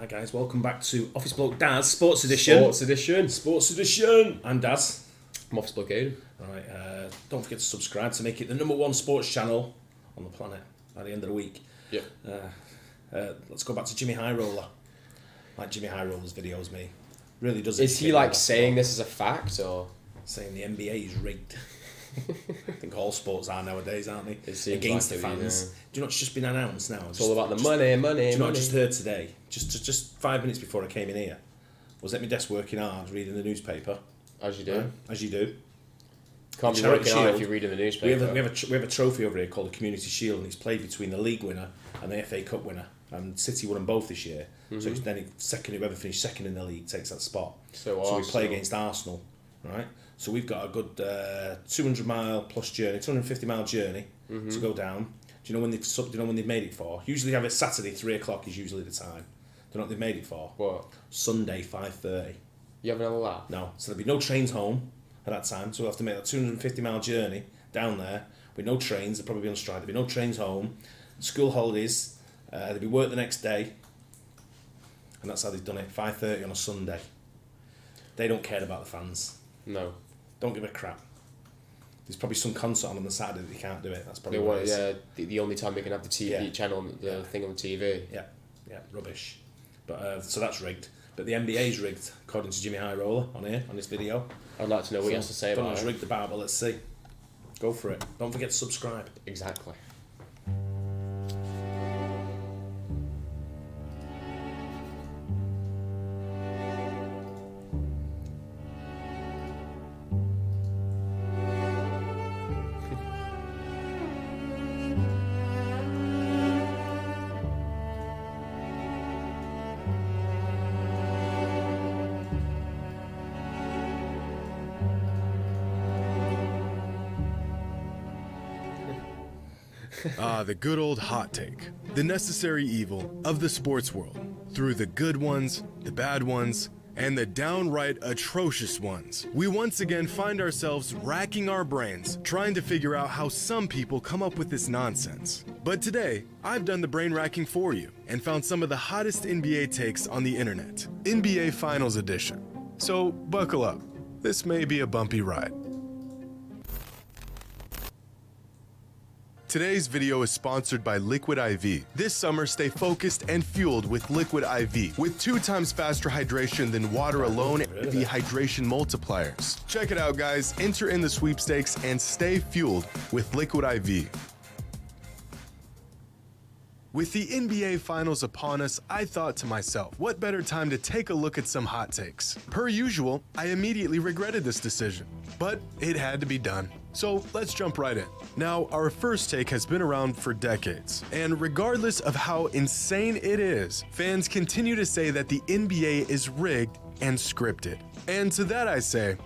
Hi guys, welcome back to Office Bloke Daz Sports Edition. Sports Edition. I'm Daz. I'm Office Bloke Aidan. Right, don't forget to subscribe to make it the #1 sports channel on the planet by the end of the week. Yep. Let's go back to Jimmy High Roller. Like Jimmy High Roller's videos, me. Really does. Is he like saying this as a fact or saying the NBA is rigged? I think all sports are nowadays, aren't they? It seems Against like the fans. Yeah. Do you know what's just been announced now? It's all about the money. Do you know what I money. just heard today? Just 5 minutes before I came in here, was at my desk working hard, reading the newspaper. As you do. Right? As you do. Can't be Charity working hard Shield. if you're reading the newspaper. We have a trophy over here called the Community Shield, and it's played between the league winner and the FA Cup winner. And City won them both this year. So it's then whoever finished second in the league takes that spot. So we play against Arsenal, right? So we've got a good 200-mile plus journey, 250-mile journey to go down. Do you know when they've made it for? Usually they have it Saturday, 3 o'clock is usually the time. Do you know what they've made it for? What? Sunday, 5:30. You having a laugh? No. So there'll be no trains home at that time. So we'll have to make that 250-mile journey down there with no trains. They'll probably be on strike. There'll be no trains home. School holidays. There'll be work the next day. And that's how they've done it. 5:30 on a Sunday. They don't care about the fans. No. Don't give a crap. There's probably some concert on the Saturday that they can't do it. That's probably They what want, it is. yeah, the only time they can have the TV channel, the thing on TV. Yeah, rubbish. But so that's rigged. But the NBA's rigged, according to Jimmy High Roller on this video. I'd like to know what he has to say Don't know about what's it. rigged about, but let's see. Go for it. Don't forget to subscribe. Exactly. The good old hot take. The necessary evil of the sports world. Through the good ones, the bad ones, and the downright atrocious ones. We once again find ourselves racking our brains, trying to figure out how some people come up with this nonsense. But today, I've done the brain racking for you and found some of the hottest NBA takes on the internet. NBA Finals Edition. So buckle up. This may be a bumpy ride. Today's video is sponsored by Liquid IV. This summer, stay focused and fueled with Liquid IV, with 2 times faster hydration than water alone and the hydration multipliers. Check it out, guys. Enter in the sweepstakes and stay fueled with Liquid IV. With the NBA Finals upon us, I thought to myself, what better time to take a look at some hot takes? Per usual, I immediately regretted this decision, but it had to be done. So let's jump right in. Now, our first take has been around for decades, and regardless of how insane it is, fans continue to say that the NBA is rigged and scripted. And to that I say,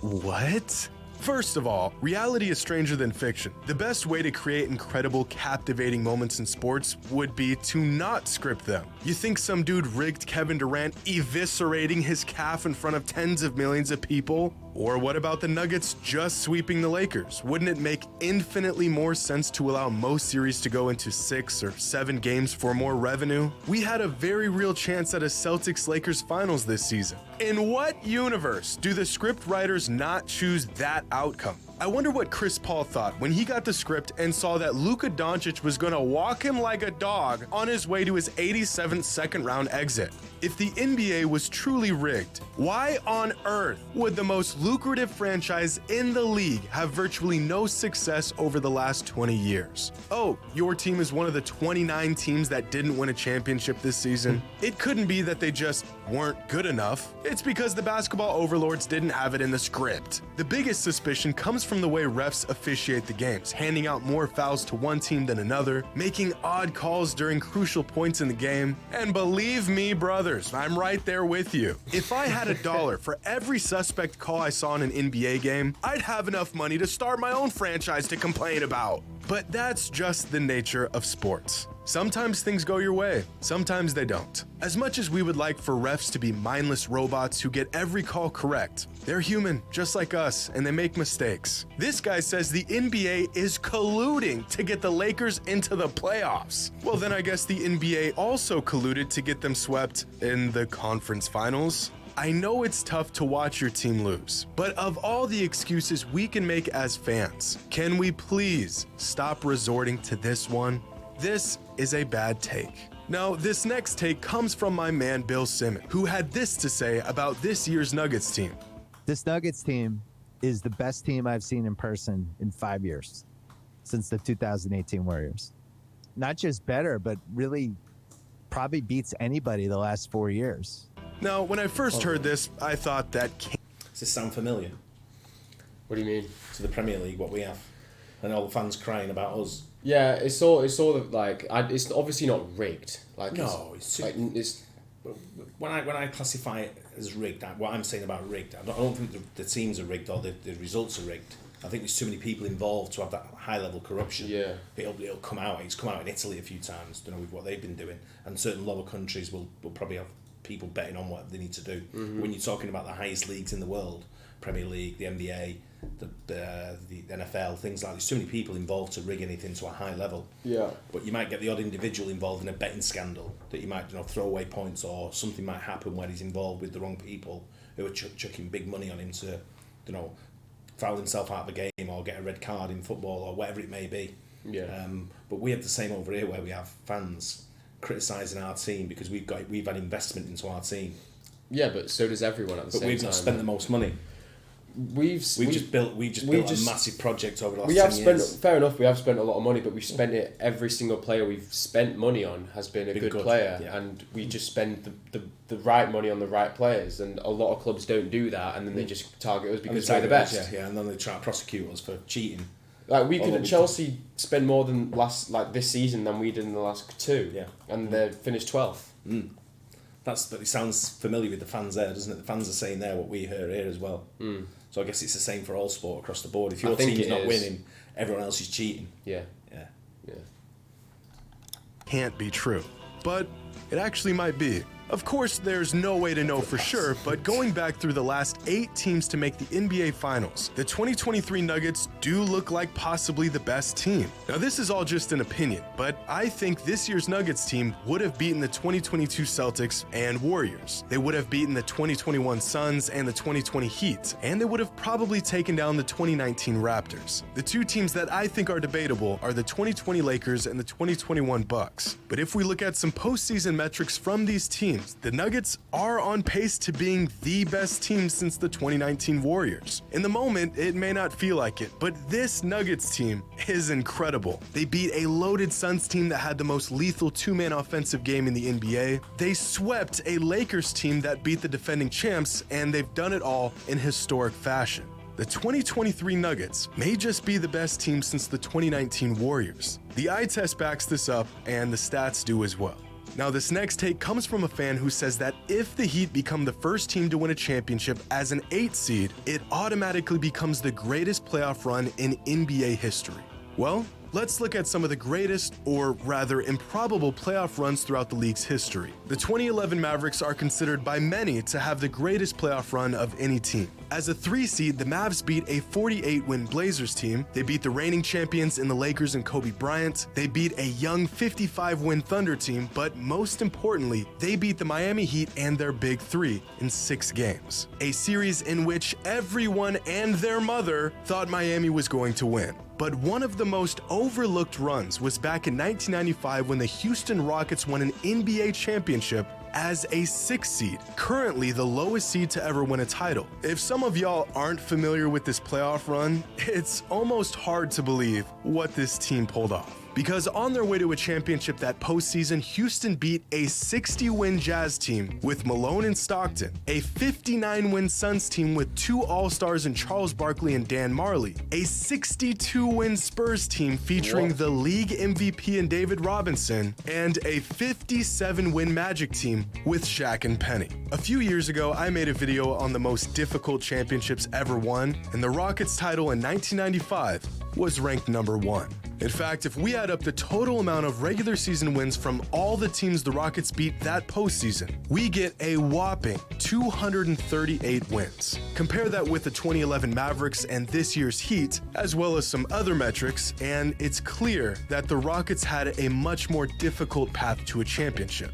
what? First of all, reality is stranger than fiction. The best way to create incredible, captivating moments in sports would be to not script them. You think some dude rigged Kevin Durant eviscerating his calf in front of tens of millions of people? Or what about the Nuggets just sweeping the Lakers? Wouldn't it make infinitely more sense to allow most series to go into 6 or 7 games for more revenue? We had a very real chance at a Celtics-Lakers finals this season. In what universe do the script writers not choose that outcome? I wonder what Chris Paul thought when he got the script and saw that Luka Doncic was gonna walk him like a dog on his way to his 87th second-round exit. If the NBA was truly rigged, why on earth would the most lucrative franchise in the league have virtually no success over the last 20 years? Oh, your team is one of the 29 teams that didn't win a championship this season? It couldn't be that they just weren't good enough. It's because the basketball overlords didn't have it in the script. The biggest suspicion comes from the way refs officiate the games, handing out more fouls to one team than another, making odd calls during crucial points in the game. And believe me, brothers, I'm right there with you. If I had $1 for every suspect call I saw in an NBA game, I'd have enough money to start my own franchise to complain about. But that's just the nature of sports. Sometimes things go your way, sometimes they don't. As much as we would like for refs to be mindless robots who get every call correct, they're human, just like us, and they make mistakes. This guy says the NBA is colluding to get the Lakers into the playoffs. Well, then I guess the NBA also colluded to get them swept in the conference finals. I know it's tough to watch your team lose, but of all the excuses we can make as fans, can we please stop resorting to this one? This is a bad take. Now, this next take comes from my man Bill Simmons, who had this to say about this year's Nuggets team. This Nuggets team is the best team I've seen in person in 5 years, since the 2018 Warriors. Not just better, but really probably beats anybody the last 4 years. Now, when I first heard this, I thought that... Does this sound familiar? What do you mean? To the Premier League, what we have. And all the fans crying about us. Yeah, it's sort of like it's obviously not rigged. Like no, it's when I classify it as rigged, what I'm saying about rigged, I don't think the teams are rigged or the results are rigged. I think there's too many people involved to have that high level corruption. Yeah, it'll come out. It's come out in Italy a few times, with what they've been doing, and certain lower countries will probably have people betting on what they need to do. Mm-hmm. When you're talking about the highest leagues in the world, Premier League, the NBA, the NFL, things like that, there's too many people involved to rig anything to a high level. Yeah. But you might get the odd individual involved in a betting scandal that you might throw away points, or something might happen where he's involved with the wrong people who are chucking big money on him to foul himself out of a game or get a red card in football or whatever it may be. Yeah. But we have the same over here where we have fans criticising our team because we've had investment into our team. Yeah, but so does everyone at the same time. But we've not spent the most money. We've just built a massive project over the last 10 years. Fair enough, we have spent a lot of money, but we've spent it. Every single player we've spent money on has been a good player, yeah. And we just spend the right money on the right players, and a lot of clubs don't do that, and then they just target us because we're the best. Yeah, and then they try to prosecute us for cheating. Like Chelsea spend more than this season than we did in the last two. Yeah, and they finished 12th. Mm. But it sounds familiar with the fans there, doesn't it? The fans are saying there what we hear here as well. Mm. So I guess it's the same for all sport across the board. If your team's not winning, everyone else is cheating. Yeah. Can't be true, but it actually might be. Of course, there's no way to know for sure, but going back through the last 8 teams to make the NBA Finals, the 2023 Nuggets do look like possibly the best team. Now, this is all just an opinion, but I think this year's Nuggets team would have beaten the 2022 Celtics and Warriors. They would have beaten the 2021 Suns and the 2020 Heat, and they would have probably taken down the 2019 Raptors. The 2 teams that I think are debatable are the 2020 Lakers and the 2021 Bucks. But if we look at some postseason metrics from these teams, the Nuggets are on pace to being the best team since the 2019 Warriors. In the moment, it may not feel like it, but this Nuggets team is incredible. They beat a loaded Suns team that had the most lethal 2-man offensive game in the NBA. They swept a Lakers team that beat the defending champs, and they've done it all in historic fashion. The 2023 Nuggets may just be the best team since the 2019 Warriors. The eye test backs this up, and the stats do as well. Now, this next take comes from a fan who says that if the Heat become the first team to win a championship as an 8 seed, it automatically becomes the greatest playoff run in NBA history. Well, let's look at some of the greatest, or rather improbable, playoff runs throughout the league's history. The 2011 Mavericks are considered by many to have the greatest playoff run of any team. As a 3 seed, the Mavs beat a 48-win Blazers team. They beat the reigning champions in the Lakers and Kobe Bryant. They beat a young 55-win Thunder team, but most importantly, they beat the Miami Heat and their Big Three in 6 games. A series in which everyone and their mother thought Miami was going to win. But one of the most overlooked runs was back in 1995 when the Houston Rockets won an NBA championship as a 6 seed, currently the lowest seed to ever win a title. If some of y'all aren't familiar with this playoff run, it's almost hard to believe what this team pulled off. Because on their way to a championship that postseason, Houston beat a 60-win Jazz team with Malone and Stockton, a 59-win Suns team with 2 All-Stars in Charles Barkley and Dan Marley, a 62-win Spurs team featuring the league MVP in David Robinson, and a 57-win Magic team with Shaq and Penny. A few years ago, I made a video on the most difficult championships ever won, and the Rockets title in 1995 was ranked number 1. In fact, if we add up the total amount of regular season wins from all the teams the Rockets beat that postseason, we get a whopping 238 wins. Compare that with the 2011 Mavericks and this year's Heat, as well as some other metrics, and it's clear that the Rockets had a much more difficult path to a championship.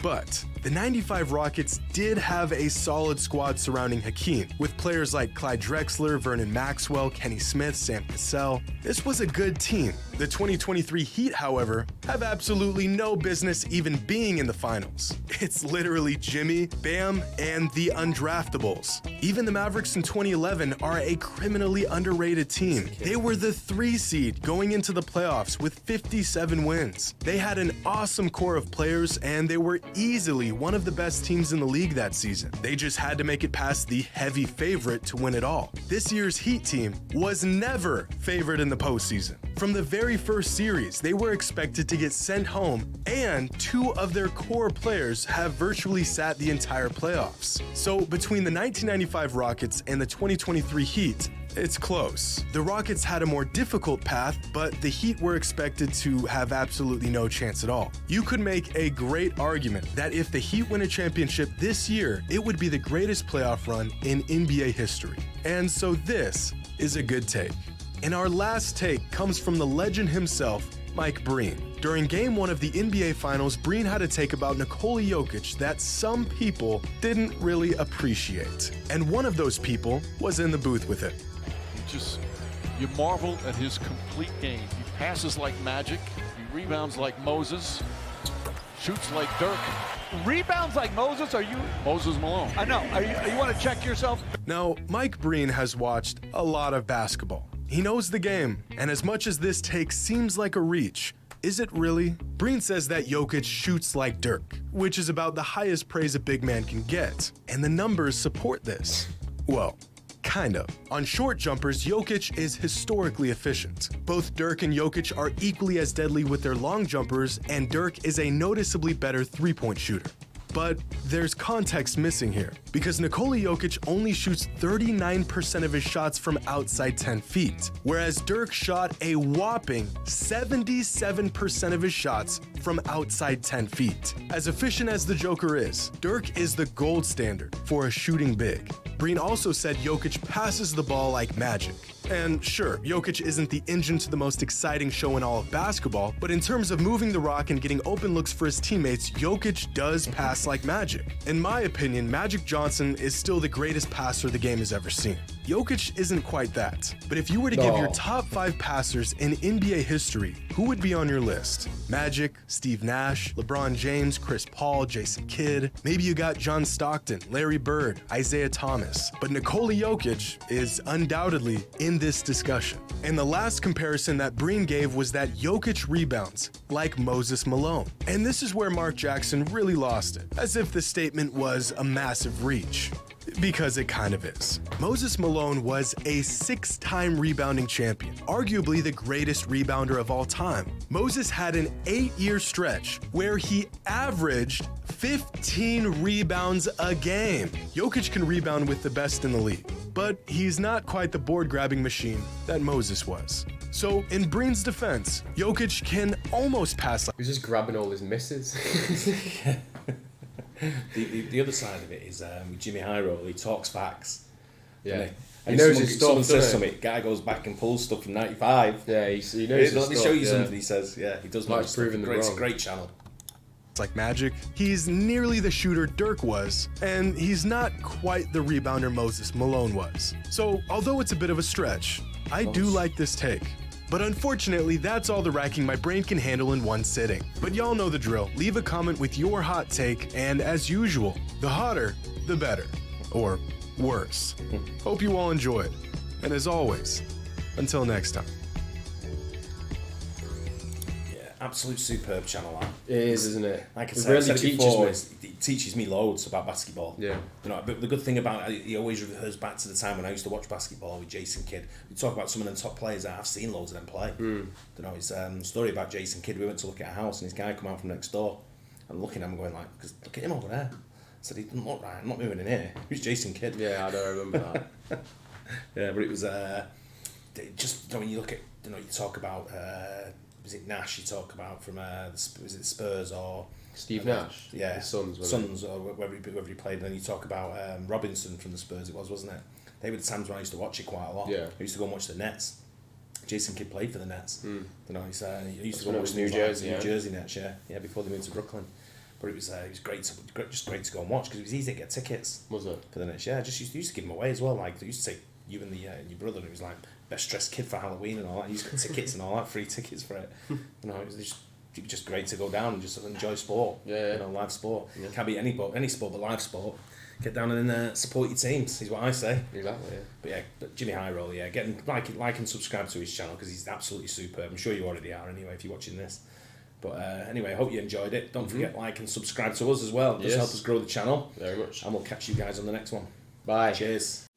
But the 95 Rockets did have a solid squad surrounding Hakeem, with players like Clyde Drexler, Vernon Maxwell, Kenny Smith, Sam Cassell. This was a good team. The 2023 Heat, however, have absolutely no business even being in the finals. It's literally Jimmy, Bam, and the undraftables. Even the Mavericks in 2011 are a criminally underrated team. They were the 3 seed going into the playoffs with 57 wins. They had an awesome core of players, and they were easily one of the best teams in the league that season. They just had to make it past the heavy favorite to win it all. This year's Heat team was never favored in the postseason. From the very first series, they were expected to get sent home, and 2 of their core players have virtually sat the entire playoffs. So between the 1995 Rockets and the 2023 Heat, it's close. The Rockets had a more difficult path, but the Heat were expected to have absolutely no chance at all. You could make a great argument that if the Heat win a championship this year, it would be the greatest playoff run in NBA history. And so this is a good take. And our last take comes from the legend himself, Mike Breen. During Game 1 of the NBA Finals, Breen had a take about Nikola Jokic that some people didn't really appreciate. And one of those people was in the booth with it. You marvel at his complete game. He passes like magic. He rebounds like Moses. Shoots like Dirk. Rebounds like Moses? Are you Moses Malone? I know. You want to check yourself? Now, Mike Breen has watched a lot of basketball. He knows the game, and as much as this take seems like a reach, is it really? Breen says that Jokic shoots like Dirk, which is about the highest praise a big man can get, and the numbers support this. Well, kind of. On short jumpers, Jokic is historically efficient. Both Dirk and Jokic are equally as deadly with their long jumpers, and Dirk is a noticeably better three-point shooter. But there's context missing here, because Nikola Jokic only shoots 39% of his shots from outside 10 feet, whereas Dirk shot a whopping 77% of his shots from outside 10 feet. As efficient as the Joker is, Dirk is the gold standard for a shooting big. Breen also said Jokic passes the ball like magic. And sure, Jokic isn't the engine to the most exciting show in all of basketball, but in terms of moving the rock and getting open looks for his teammates, Jokic does pass like magic. In my opinion, Magic Johnson is still the greatest passer the game has ever seen. Jokic isn't quite that, but if you were to give your top 5 passers in NBA history, who would be on your list? Magic, Steve Nash, LeBron James, Chris Paul, Jason Kidd. Maybe you got John Stockton, Larry Bird, Isaiah Thomas. But Nikola Jokic is undoubtedly in this discussion. And the last comparison that Breen gave was that Jokic rebounds like Moses Malone. And this is where Mark Jackson really lost it, as if the statement was a massive reach. Because it kind of is. Moses Malone was a 6-time rebounding champion, arguably the greatest rebounder of all time. Moses had an 8-year stretch where he averaged 15 rebounds a game. Jokic can rebound with the best in the league, but he's not quite the board-grabbing machine that Moses was. So, in Breen's defense, Jokic can almost pass like... He's just grabbing all his misses. The other side of it is Jimmy Hyro. He talks facts. Yeah. He knows his stuff. Someone says something, guy goes back and pulls stuff from 95. Yeah, he knows his stuff. Let me show you something, he says. Yeah, he does know his stuff. It's a great channel. It's like magic. He's nearly the shooter Dirk was, and he's not quite the rebounder Moses Malone was. So, although it's a bit of a stretch, I do like this take. But unfortunately, that's all the racking my brain can handle in one sitting. But y'all know the drill. Leave a comment with your hot take, and as usual, the hotter, the better. Or worse. Hope you all enjoyed. And as always, until next time. Yeah, absolute superb channel, that. It is, isn't it? Like I said, it teaches me loads about basketball. Yeah. You know, but the good thing about it, he always refers back to the time when I used to watch basketball with Jason Kidd. We talk about some of the top players that I've seen loads of them play. You know, his story about Jason Kidd, we went to look at a house and this guy come out from next door and looking at him going like, because look at him over there. I said, he doesn't look right, I'm not moving in here. Who's Jason Kidd? Yeah, I don't remember that. Yeah, but it was just when you look at, you talk about was it Nash? You talk about from was it Spurs or Steve Nash? Yeah, Suns or wherever he played. And then you talk about Robinson from the Spurs. It wasn't it? They were the times when I used to watch it quite a lot. Yeah, I used to go and watch the Nets. Jason Kidd played for the Nets. He used to go and watch New Jersey, New Jersey Nets. Yeah, before they moved to Brooklyn. But it was great to go and watch because it was easy to get tickets. Was it? For the Nets? Yeah, just used to give them away as well. Like they used to take you and your brother, and it was like best dressed kid for Halloween and all that. You used to get tickets and all that, free tickets for it. It was just great to go down and just enjoy sport. Yeah. Live sport. Yeah. Can't beat any sport but live sport. Get down and support your teams is what I say. Exactly. Yeah. But Jimmy Highroll, getting like and subscribe to his channel because he's absolutely superb. I'm sure you already are anyway if you're watching this. But anyway, I hope you enjoyed it. Don't forget like and subscribe to us as well. It does help us grow the channel. Very much. And we'll catch you guys on the next one. Bye. Cheers.